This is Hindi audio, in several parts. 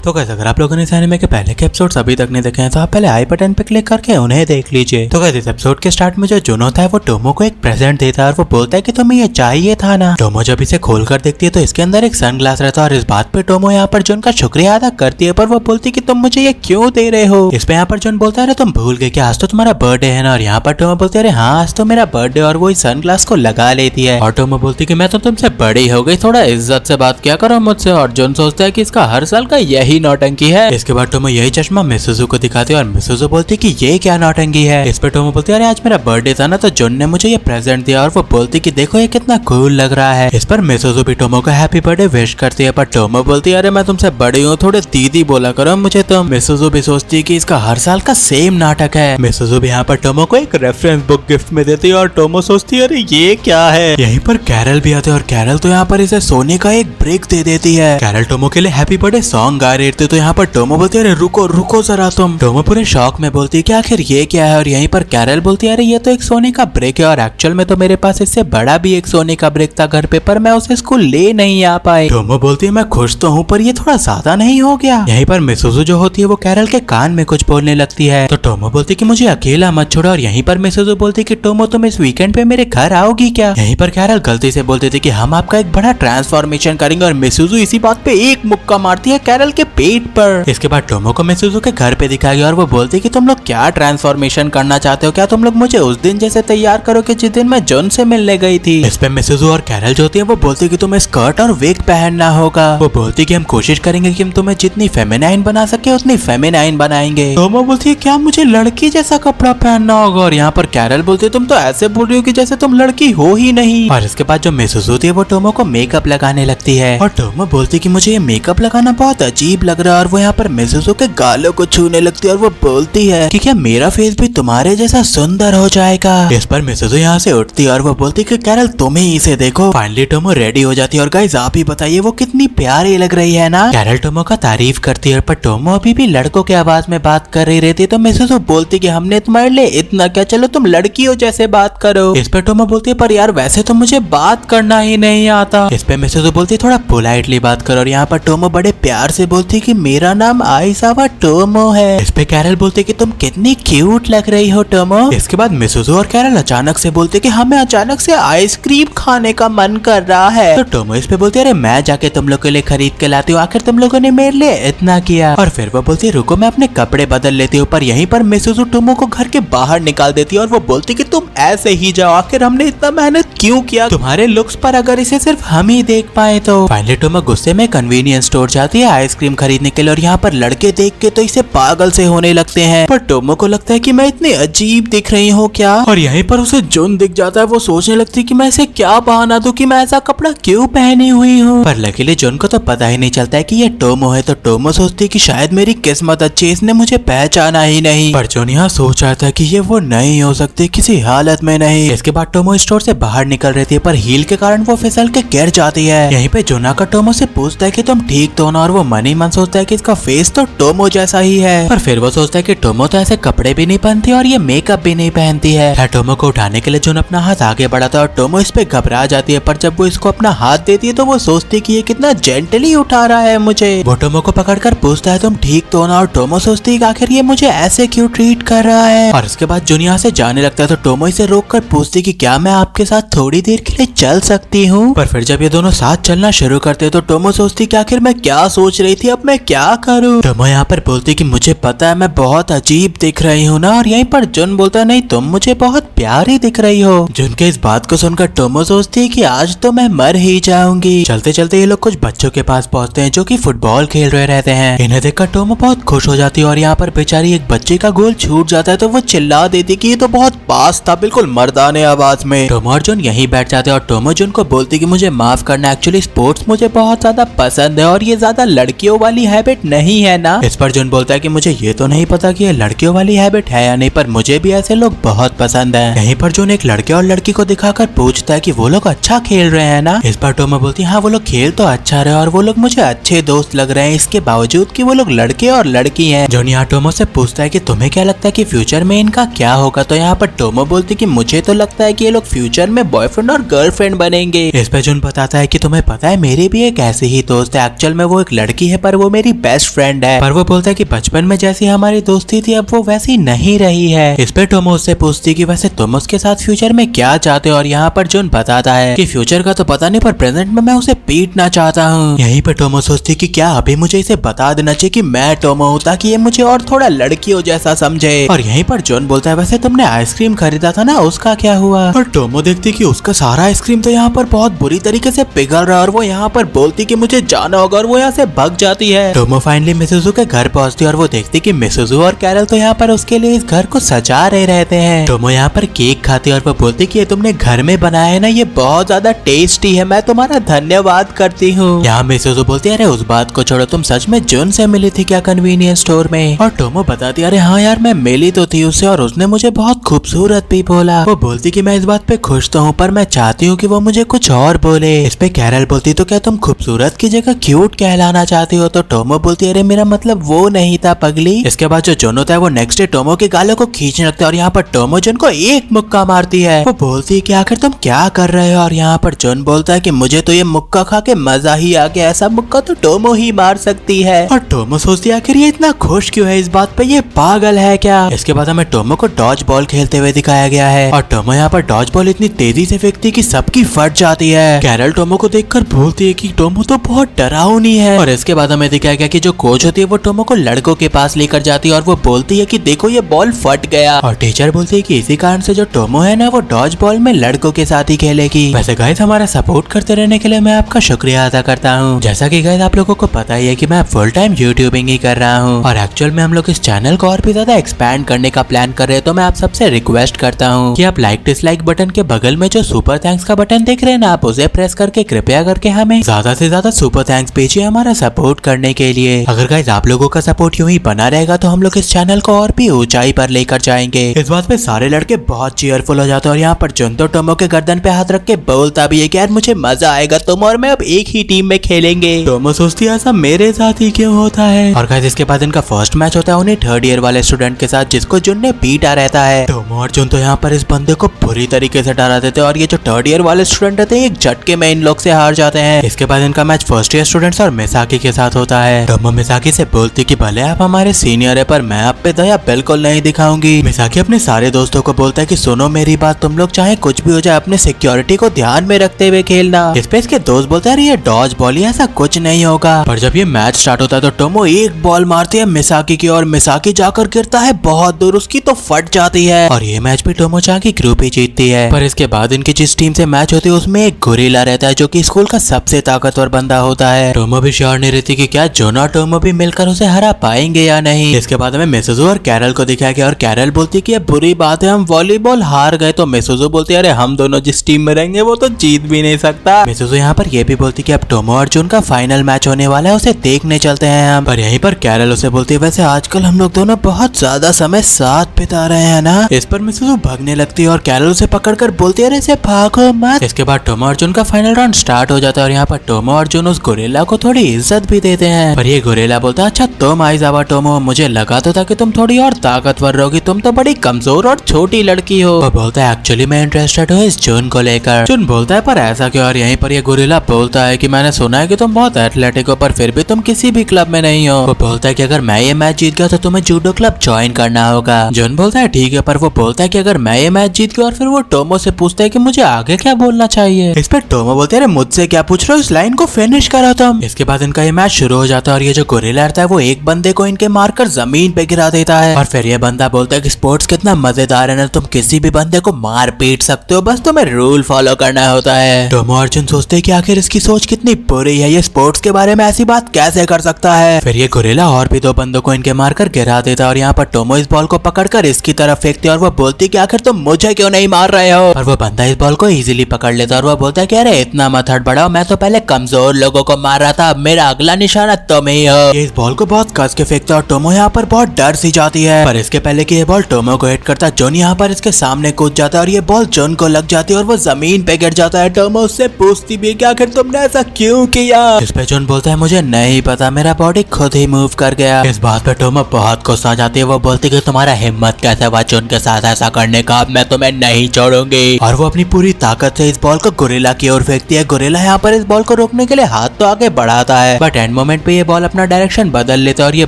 तो कैसे अगर आप लोगों ने इस एनिमे के पहले के एपिसोड्स अभी तक नहीं देखे हैं तो आप पहले आई बटन पे क्लिक करके उन्हें देख लीजिए। तो कैसे इस एपिसोड के स्टार्ट में जो जुन होता है वो टोमो को एक प्रेजेंट देता है और वो बोलता है कि तुम्हें ये चाहिए था ना। टोमो जब इसे खोल कर देखती है तो इसके अंदर एक सन ग्लास रहता है और इस बात पे टोमो यहाँ पर जुन का शुक्रिया अदा करती है, पर वो बोलती है कि तुम मुझे ये क्यों दे रहे हो। इस पे यहाँ पर जुन बोलता है तुम भूल गए कि आज तो तुम्हारा बर्थडे है ना, और यहाँ पर टोमो बोलती है अरे हाँ आज तो मेरा बर्थडे, और वो इस सन ग्लास को लगा लेती है। और टोमो बोलती है कि मैं तो तुमसे बड़ी हो गई, थोड़ा इज्जत से बात किया करो मुझसे। और जुन सोचता है कि इसका हर साल का यही नौटंकी है। इसके बाद टोमो यही चश्मा मिसुजू को दिखाती है और मिसुजू बोलती है कि ये क्या नौटंकी है। इस पे टोमो बोलती है अरे आज मेरा बर्थडे था ना तो जुन ने मुझे ये प्रेजेंट दिया, और वो बोलती कि देखो ये कितना कूल लग रहा है। इस पर मिसुजू भी टोमो को हैप्पी बर्थडे विश करती है, पर टोमो बोलती है अरे मैं तुमसे बड़ी हूँ, थोड़े दीदी बोला करो मुझे तुम। मिसुजू भी सोचती है कि इसका हर साल का सेम नाटक है। मिसुजू भी यहाँ पर टोमो को एक रेफरेंस बुक गिफ्ट में देती है और टोमो सोचती है अरे ये क्या है। यहीं पर कैरल भी आते हैं और कैरल तो यहाँ पर इसे सोने का एक ब्रेक दे देती है। कैरल टोमो के लिए हैप्पी बर्थडे सॉन्ग गा रही थी तो यहाँ पर टोमो बोलती है अरे रुको रुको जरा तुम। टोमो पूरे शौक में बोलती है कि आखिर ये क्या है, और यहीं पर कैरल बोलती है अरे ये तो एक सोने का ब्रेक है और एक्चुअल में तो मेरे पास इससे बड़ा भी एक सोने का ब्रेक था घर पे, पर मैं उसे स्कूल ले नहीं आ पाई। टोमो बोलती है मैं खुश तो हूँ पर ये थोड़ा ज्यादा नहीं हो गया। यहीं पर मिसुजू जो होती है वो कैरल के कान में कुछ बोलने लगती है तो टोमो बोलती कि मुझे अकेला मत छोड़ो, और यहीं पर मिसुजू बोलती कि टोमो तुम इस वीकेंड पे मेरे घर आओगी क्या। यहीं पर कैरल गलती से बोलती थी कि हम आपका एक बड़ा ट्रांसफॉर्मेशन करेंगे, और मिसुजू इसी बात पे एक मुक्का मारती है कैरल के पेट पर। इसके बाद टोमो को मिसुजू के घर पे दिखाया गया और वो बोलती कि तुम लोग क्या ट्रांसफॉर्मेशन करना चाहते हो, क्या तुम लोग मुझे उस दिन जैसे तैयार करो कि जिस दिन मैं जुन से मिलने गई थी। इस पे मिसुजू और कैरल जो होती है वो बोलती कि तुम्हें स्कर्ट और विग पहनना होगा। वो बोलती कि हम कोशिश करेंगे कि हम तुम्हें जितनी फेमिनाइन बना सके उतनी फेमिनाइन बनाएंगे। टोमो बोलती है क्या मुझे लड़की जैसा कपड़ा पहनना होगा, और यहाँ पर कैरल बोलती है तुम तो ऐसे बोल रही हो कि जैसे तुम लड़की हो ही नहीं। और इसके बाद जो मिसुजू थी वो टोमो को मेकअप लगाने लगती है और टोमो बोलती कि मुझे ये मेकअप लगाना बहुत अजीब लग रहा है, और वो यहाँ पर मिसुजू के गालों को छूने लगती है और वो बोलती है कि क्या मेरा फेस भी तुम्हारे जैसा सुंदर हो जाएगा। इस पर मिसुजू यहाँ से उठती है और वो बोलती कि कैरल तुम ही इसे देखो। फाइनली टोमो रेडी हो जाती है और गाइस आप ही बताइए वो कितनी प्यारी लग रही है ना। कैरल टोमो का तारीफ करती है पर टोमो अभी भी लड़कों के आवाज में बात कर रही रहती है तो मिसुजू बोलती कि हमने तुम्हारे लिए इतना क्या, चलो तुम लड़कियों जैसे बात करो। इस पे टोमो बोलती है पर यार वैसे तो मुझे बात करना ही नहीं आता। इस पे मिसुजू बोलती है थोड़ा पोलाइटली बात करो, और यहाँ पर टोमो बड़े प्यार से बोलती है कि मेरा नाम आइसावा टोमो है। इस पे कैरल बोलती है कि तुम कितनी क्यूट लग रही हो टोमो। इसके बाद मिसुजू और कैरल अचानक से बोलते कि हमें अचानक से आइसक्रीम खाने का मन कर रहा है। तो टोमो इस पे बोलती है अरे मैं जाके तुम लोग के लिए खरीद के लाती हूँ, आखिर तुम लोगों ने मेरे लिए इतना किया। और फिर वो बोलती है रुको मैं अपने कपड़े बदल लेती हूँ, पर यहीं पर मिसुजू टोमो को घर के बाहर निकाल देती है और वो बोलती कि तुम ऐसे ही जाओ, आखिर हमने इतना मेहनत क्यों किया तुम्हारे लुक्स पर, अगर इसे सिर्फ हम ही देख पाए तो। फाइनली टोमो गुस्से में कन्वीनियंस स्टोर जाती है आइसक्रीम खरीदने के लिए, और यहाँ पर लड़के देख के तो इसे पागल से होने लगते हैं, पर टोमो को लगता है कि मैं इतनी अजीब दिख रही हूँ क्या। और यहीं पर उसे जुन दिख जाता है, वो सोचने लगती है कि मैं इसे क्या बहाना दूं कि मैं ऐसा कपड़ा क्यों पहनी हुई हूँ। पर लकीली जुन को तो पता ही नहीं चलता है कि ये टोमो है, तो टोमो सोचती है कि शायद मेरी किस्मत अच्छी है, इसने मुझे पहचाना ही नहीं। पर जुन यहाँ सोच रहा था कि ये वो नहीं हो सकती किसी हालत में नहीं। इसके बाद टोमो स्टोर से बाहर निकल रही थी पर हील के कारण वो फिसल के गिर जाती है। यहीं पे जुन आकर टोमो से पूछता है कि तुम ठीक तो ना, और वो मन ही मन सोचता है कि इसका फेस तो टोमो जैसा ही है। पर फिर वो सोचता है कि टोमो तो ऐसे कपड़े भी नहीं पहनती और ये मेकअप भी नहीं पहनती है। टोमो को उठाने के लिए जुन अपना हाथ आगे बढ़ाता है और टोमो इस पे घबरा जाती है, पर जब वो इसको अपना हाथ देती है तो वो सोचती है कि ये कितना जेंटली उठा रहा है मुझे। वो टोमो को पकड़कर पूछता है तुम ठीक तो ना, और टोमो सोचती है कि आखिर ये मुझे ऐसे क्यों ट्रीट कर रहा है। और उसके बाद जुन यहाँ से जाने लगता है तो टोमो इसे रोक कर पूछती कि क्या मैं आपके साथ थोड़ी देर के लिए चल सकती हूँ। पर फिर जब ये दोनों साथ चलना शुरू करते तो टोमो सोचती कि आखिर मैं क्या सोच रही थी, अब मैं क्या करूँ। टोमो यहाँ पर बोलती कि मुझे पता है मैं बहुत अजीब दिख रही हूँ ना, और यहीं पर जुन बोलता नहीं तुम मुझे बहुत प्यारी दिख रही हो। जुन के इस बात को सुनकर टोमो सोचती है कि आज तो मैं मर ही जाऊंगी। चलते चलते ये लोग कुछ बच्चों के पास पहुंचते हैं जो कि फुटबॉल खेल रहे रहते हैं। इन्हें देखकर टोमो बहुत खुश हो जाती है, और यहाँ पर बेचारी एक बच्चे का गोल छूट जाता है तो वो चिल्ला देती कि ये तो बहुत पास था, बिल्कुल मर्दाने आवाज में। टोमो और जुन यहीं बैठ जाते हैं और टोमो जुन को बोलती कि मुझे माफ करना, एक्चुअली स्पोर्ट्स मुझे बहुत ज्यादा पसंद है और ये ज्यादा लड़कियों वाली हैबिट नहीं है ना। इस पर जुन बोलता है कि मुझे ये तो नहीं पता कि ये लड़कियों वाली हैबिट है या नहीं, पर मुझे भी ऐसे लोग बहुत पसंद है। यहीं पर जोन एक लड़के और लड़की को दिखाकर पूछता है कि वो लोग अच्छा खेल रहे हैं ना। इस पर टोमो बोलती है हाँ वो लोग खेल तो अच्छा रहे और वो लोग मुझे अच्छे दोस्त लग रहे हैं, इसके बावजूद कि वो लोग लड़के और लड़की हैं। जोन यहाँ टोमो से पूछता है कि तुम्हें क्या लगता है कि फ्यूचर में इनका क्या होगा। तो यहाँ पर टोमो बोलती कि मुझे तो लगता है कि ये लोग फ्यूचर में बॉयफ्रेंड और गर्लफ्रेंड बनेंगे। इस पे जोन बताता है कि तुम्हें पता है मेरी भी एक ऐसी ही दोस्त है, एक्चुअल में वो एक लड़की है पर वो मेरी बेस्ट फ्रेंड है। पर वो बोलता है कि बचपन में जैसी हमारी दोस्ती थी अब वो वैसी नहीं रही है। इस पे टोमो उससे पूछती कि वैसे तुम उसके साथ फ्यूचर में क्या चाहते हो। और यहाँ पर जोन बताता है कि फ्यूचर का तो पता नहीं पर प्रेजेंट में मैं उसे पीटना चाहता हूँ। यहीं पे टोमो सोचती कि क्या अभी मुझे इसे बता देना चाहिए कि मैं टोमो हूँ ताकि ये मुझे और थोड़ा लड़कियों जैसा समझे। और यहीं पर जोन बोलता है वैसे तुमने आइसक्रीम खरीदा था ना उसका क्या हुआ। और टोमो देखती कि उसका सारा आइसक्रीम तो यहाँ पर बहुत बुरी तरीके से पिघल रहा है और वो यहाँ पर बोलती कि मुझे जाना होगा और वो यहाँ से भाग जाती है। टोमो फाइनली मिसुजू के घर पहुंचती है और वो देखती कि मिसुजू और कैरल तो यहाँ पर उसके लिए इस घर को सजा रहे रहते हैं। टोमो यहाँ पर केक खाती है और वो बोलती कि ये तुमने घर में बनाया है ना, ये बहुत ज्यादा टेस्टी है, मैं तुम्हारा धन्यवाद करती हूँ। यहाँ मिसुजू बोलती है अरे उस बात को छोड़ो, तुम सच में जोन से मिली थी क्या कन्वीनियंस स्टोर में। और टोमो बताती अरे हाँ यार मैं मिली तो थी उससे और उसने मुझे बहुत खूबसूरत भी बोला। वो बोलती कि मैं इस बात पे खुश तो हूँ पर मैं चाहती हूँ कि वो मुझे कुछ और बोले। इस पे कैरल बोलती तो क्या तुम खूबसूरत की जगह क्यूट कहलाना चाहती हो। तो टोमो बोलती अरे मेरा मतलब वो नहीं था पगली। इसके बाद जो जोन होता है वो नेक्स्ट डे टोमो के गालों को खींचने लगता है और यहाँ पर टोमो जोन को एक मुक्का मारती है। वो बोलती है कि आखिर तुम क्या कर रहे हो। और यहाँ पर जोन बोलता है कि मुझे तो ये मुक्का खा के मजा ही आ गया, ऐसा मुक्का तो टोमो ही मार सकती है। और टोमो सोचती है आखिर ये इतना खुश क्यों है इस बात पे, ये पागल है क्या। इसके बाद हमें टोमो को डॉज बॉल खेलते हुए दिखाया गया है और टोमो यहाँ पर डॉज बॉल इतनी तेजी से फेंकती है कि सबकी फट जाती है। कैरल टोमो को देखकर बोलती है कि टोमो तो बहुत डरावनी है। और इसके बाद हमें दिखाया गया कि जो कोच होती है वो टोमो को लड़कों के पास लेकर जाती है और वो बोलती है कि देखो ये बॉल फट गया। और टीचर बोलती है कि इसी कारण से जो टोमो है ना वो डॉज बॉल में लड़कों के साथ ही खेलेगी। वैसे गाइस हमारा सपोर्ट करते रहने के लिए मैं आपका शुक्रिया अदा करता हूँ। जैसा कि गाइस आप लोगों को पता ही है कि मैं फुल टाइम यूट्यूबिंग ही कर रहा हूँ और एक्चुअल में हम लोग इस चैनल को और भी ज्यादा एक्सपैंड करने का प्लान कर रहे हैं। तो मैं आप सबसे रिक्वेस्ट करता हूँ कि आप लाइक डिसलाइक बटन के बगल में जो सुपर थैंक्स का बटन देख रहे हैं ना, आप उसे प्रेस करके कृपया करके हमें ज्यादा से ज्यादा सुपर थैंक्स भेजिए हमारा सपोर्ट करने के लिए। अगर गाइस आप लोगों का सपोर्ट यूं ही बना रहेगा तो हम लोग इस चैनल को और भी ऊंचाई पर लेकर जाएंगे। इस बात पे सारे लड़के बहुत चीयरफुल हो जाते हैं और यहाँ पर जोन तो टोमो के गर्दन पे हाथ रख के बोलता भी है कि यार मुझे मजा आएगा, तुम और मैं अब एक ही टीम में खेलेंगे। टोमो सोचती है ऐसा मेरे साथ ही क्यों होता है। और गाइस इसके बाद इनका फर्स्ट मैच होता है उन्हें थर्ड ईयर वाले स्टूडेंट के साथ जिसको जोन ने पीटा रहता है। टोमो और जोन तो यहाँ पर इस बंदे को बुरी तरीके से डरा देते हैं और ये जो थर्ड ईयर वाले स्टूडेंट रहते हैं एक झटके में इन लोग से हार जाते हैं। इसके बाद इनका मैच फर्स्ट ईयर स्टूडेंट्स और मिसाकी के साथ होता है। टोमो मिसाकी से बोलती कि भले आप हमारे सीनियर है पर मैं आप पे दया बिल्कुल नहीं दिखाऊंगी। मिसाकी अपने सारे दोस्तों को बोलता है कि सुनो मेरी बात, तुम लोग चाहे कुछ भी हो जाए अपने सिक्योरिटी को ध्यान में रखते हुए खेलना। इस पे इसके दोस्त बोलते हैं ये डॉज बॉल ही ऐसा कुछ नहीं होगा। पर जब ये मैच स्टार्ट होता है तो टोमो एक बॉल मारती है मिसाकी की और मिसाकी जाकर गिरता है बहुत दूर, उसकी तो फट जाती है और ये मैच भी टोमो चां की ग्रुप ही जीतती है। पर इसके बाद इनकी जिस टीम से मैच होती है उसमें एक गोरिल्ला रहता है जो कि स्कूल का सबसे ताकतवर बंदा होता है। टोमो भी श्योर नहीं रहती कि क्या जोन और टोमो भी मिलकर उसे हरा पाएंगे या नहीं। इसके बाद हमें मिसुजू और कैरल को दिखाया गया और कैरल बोलती है कि ये बुरी बात है, हम वॉलीबॉल हार गए। तो मिसुजू बोलती है अरे हम दोनों जिस टीम में रहेंगे वो तो जीत भी नहीं सकता। मिसुजू यहाँ पर ये भी बोलती कि अब टोमो और जोन का फाइनल मैच होने वाला है, उसे देखने चलते हैं हम। पर यहीं पर कैरल उसे बोलती है वैसे आजकल हम लोग दोनों बहुत ज्यादा समय साथ बिता रहे हैं ना। इस पर मिसुजू भागने लगती है और कैरल उसे पकड़कर बोलती है अरे इसे भागो मत। इसके बाद टोमो और जोन का फाइनल राउंड स्टार्ट हो जाता है और यहाँ पर टोमो और जोन उस गोरिल्ला को थोड़ी इज्जत भी देते हैं। पर ये गोरिल्ला बोलता है अच्छा तुम आइजावा टोमो, मुझे लगा तो था कि तुम थोड़ी और ताकतवर रहोगी, तुम तो बड़ी कमजोर और छोटी लड़की हो। वो बोलता है एक्चुअली मैं इंटरेस्टेड हूँ इस जोन को लेकर। जोन बोलता है पर ऐसा क्यों। और यहीं पर ये गोरिल्ला बोलता है कि मैंने सुना है कि तुम बहुत एथलेटिक हो पर फिर भी तुम किसी भी क्लब में नहीं हो। वो बोलता है कि अगर मैं ये मैच जीत गया तो तुम्हें जूडो क्लब ज्वाइन करना होगा। जोन बोलता है ठीक है, पर वो बोलता है कि अगर मैं ये मैच जीत गया और फिर वो टोमो से पूछता है कि मुझे आगे क्या बोलना चाहिए। इस पर टोमो बोलते हैं मुझसे क्या पूछ रहे हो, इस लाइन को फिनिश करो तुम। इसके बाद इनका ये मैच शुरू हो जाता है और ये जो गोरिल्ला रहता है वो एक बंदे को इनके मारकर जमीन पे गिरा देता है। और फिर ये बंदा बोलता है कि स्पोर्ट्स कितना मजेदार है ना, तुम किसी भी बंदे को मार पीट सकते हो, बस तुम्हें रूल फॉलो करना होता है। टोमो और जोन सोचते हैं कि आखिर इसकी सोच कितनी बुरी है, ये स्पोर्ट्स के बारे में ऐसी बात कैसे कर सकता है। फिर ये गोरिल्ला और भी दो बंदों को इनके मारकर गिरा देता है और यहाँ पर टोमो इस बॉल को पकड़कर इसकी तरफ फेंकती है और वो बोलती है कि आखिर तुम मुझे क्यों नहीं मार रहे हो। और वो बंदा इस बॉल को इजीली पकड़ लेता है और वो बोलता है कि अरे इतना मत हड़बड़ाओ, मैं तो पहले कमजोर लोगों को मार रहा था, अब मेरा अगला निशाना तुम ही हो। ये इस बॉल को बहुत कस के फेंकता है और टोमो यहाँ पर बहुत डर सी जाती है। पर इसके पहले कि ये बॉल टोमो को हिट करता है जोन यहाँ पर उसके सामने कूद जाता है और ये बॉल जोन को लग जाती है और वो जमीन पे गिर जाता है। टोमो उससे पूछती भी है कि आखिर तुमने ऐसा क्यों किया। इस पे जोन बोलता है मुझे नहीं पता, मेरा बॉडी खुद ही मूव कर गया। इस बात पे टोमो बहुत गुस्सा जाती है। वो बोलती है कि तुम्हारा हिम्मत कैसे हुआ जोन के साथ ऐसा करने का, मैं तुम्हें नहीं छोड़ूंगी। और वो अपनी पूरी ताकत से इस बॉल को गोरिल्ला की ओर फेंकती है। गोरिल्ला यहाँ पर इस बॉल को रोकने के लिए हाथ तो आगे बढ़ाता है, बट एंड मोमेंट पे ये बॉल अपना डायरेक्शन बदल लेता है और ये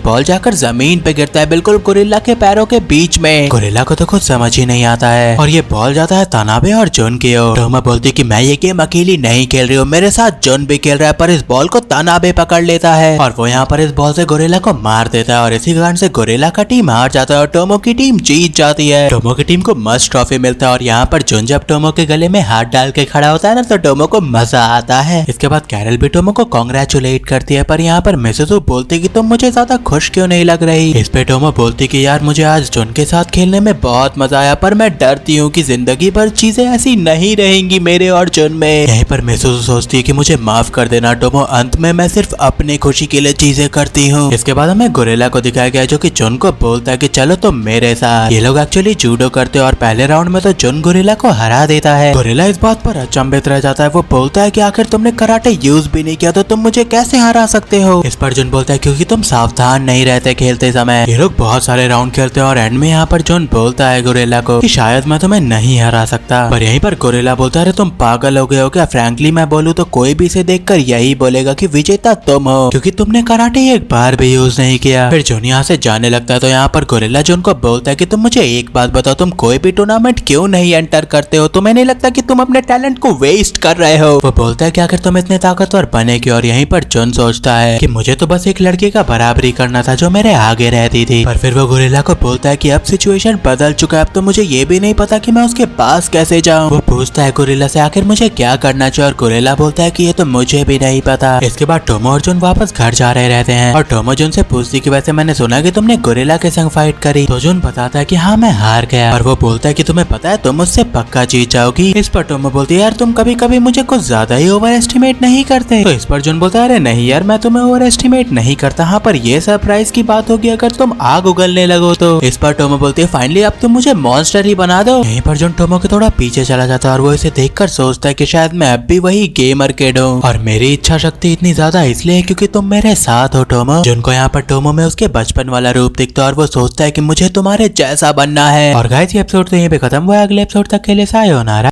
बॉल जाकर जमीन पे गिरता है बिल्कुल गोरिल्ला के पैरों के बीच में। गोरिल्ला को तो कुछ समझ ही नहीं आता है और ये बॉल जाता है तानाबे और जोन की ओर। टोमो बोलती कि मैं ये गेम अकेली नहीं खेल रही हूँ, मेरे साथ जोन भी खेल रहा है। पर इस बॉल को तानाबे पकड़ लेता है और वो यहाँ पर इस बॉल से गोरिल्ला को मार देता है और इसी कारण से गोरिल्ला का टीम हार जाता है और टोमो की टीम जीत जाती है। टोमो की टीम को मस्त ट्रॉफी मिलता है और यहाँ पर जोन जब टोमो के गले में हाथ डाल के खड़ा होता है ना तो टोमो को मजा आता है। इसके बाद कैरल भी टोमो को कांग्रेचुलेट करती है, पर यहाँ पर मिसेसु बोलती कि तुम मुझे ज्यादा खुश क्यों नहीं लग रही। इस पे टोमो बोलती कि यार मुझे आज जोन के साथ खेलने में बहुत मजा आया, पर मैं डरती हूँ कि जिंदगी भर चीजें ऐसी नहीं रहेंगी मेरे और जोन में। यहीं पर मिसेसु सोचती है कि मुझे माफ कर देना टोमो, अंत में मैं सिर्फ अपनी खुशी के लिए चीजें करती हूँ। इसके बाद हमें गोरिल्ला को दिखाया गया जो कि जोन को बोलता है कि चलो तुम मेरे साथ। ये लोग एक्चुअली जूडो करते हैं और पहले राउंड में तो जोन गोरिल्ला को हरा देता है। गोरिल्ला इस बात पर अचंभित रह जाता है। वो बोलता है कि आखिर तुमने कराटे यूज भी नहीं किया तो तुम मुझे कैसे हरा सकते हो। इस पर जोन बोलता है क्योंकि तुम सावधान नहीं रहते खेलते समय। ये लोग बहुत सारे राउंड खेलते हैं और एंड में यहाँ पर जोन बोलता है गोरिल्ला को कि शायद मैं तुम्हें नहीं हरा सकता। पर यहीं पर गोरिल्ला बोलता है अरे तुम पागल हो गए हो क्या, फ्रैंकली मैं बोलूँ तो कोई भी इसे देखकर यही बोलेगा कि विजेता तुम हो क्योंकि तुमने कराटे एक बार भी यूज नहीं किया। फिर जोन यहाँ से जाने लगता है तो यहाँ पर गोरिल्ला जोन को बोलता है कि तुम मुझे एक बात बताओ, तुम कोई भी टूर्नामेंट क्यों नहीं एंटर करते हो, तुम्हें नहीं लगता कि तुम अपने टैलेंट को वेस्ट कर रहे हो। वो बोलता है कि आखिर तुम इतने ताकतवर बने क्यों। और यहीं पर जोन सोचता है कि मुझे तो बस एक लड़के का बराबरी करना था जो मेरे आगे रहती थी। पर फिर वो गोरिल्ला को बोलता है कि अब सिचुएशन बदल चुका है, अब तो मुझे ये भी नहीं पता कि मैं उसके पास कैसे जाऊं। वो पूछता है गोरिल्ला से आखिर मुझे क्या करना चाहिए और गोरिल्ला बोलता है कि ये तो मुझे भी नहीं पता। इसके बाद टोमो और जोन वापस घर जा रहे रहते हैं और टोमो जोन से पूछती कि वैसे मैंने सुना कि तुमने गोरिल्ला के संग फाइट करी। तो जोन बताता है कि हाँ मैं हार गया। और वो बोलता है कि तुम्हें पता है तुम मुझसे पक्का जीत जाओगी। इस पर टोमो बोलती है यार तुम कभी कभी मुझे कुछ ज्यादा ही ओवर एस्टिमेट नहीं करते। तो इस पर जोन बोलता है अरे नहीं यार मैं तुम्हें ओवर एस्टिमेट नहीं करता, हाँ पर ये सरप्राइज की बात होगी अगर तुम आग उगलने लगो तो। इस पर टोमो बोलती है फाइनली अब तुम मुझे मॉन्स्टर ही बना दो। यहीं पर जोन टोमो के थोड़ा पीछे चला जाता है और वो इसे देखकर सोचता है कि शायद मैं अब भी वही गेमर किड हूँ और मेरी इच्छा शक्ति इतनी ज्यादा इसलिए क्योंकि तुम मेरे साथ हो टोमो। जोन को यहाँ पर टोमो में उसके बचपन वाला रूप दिखता है और वो सोचता है कि मुझे तुम्हारे जैसा बनना है। और गाइस ये एपिसोड तो यहीं पे खत्म हुआ है, अगले एपिसोड तक के लिए सायोनारा।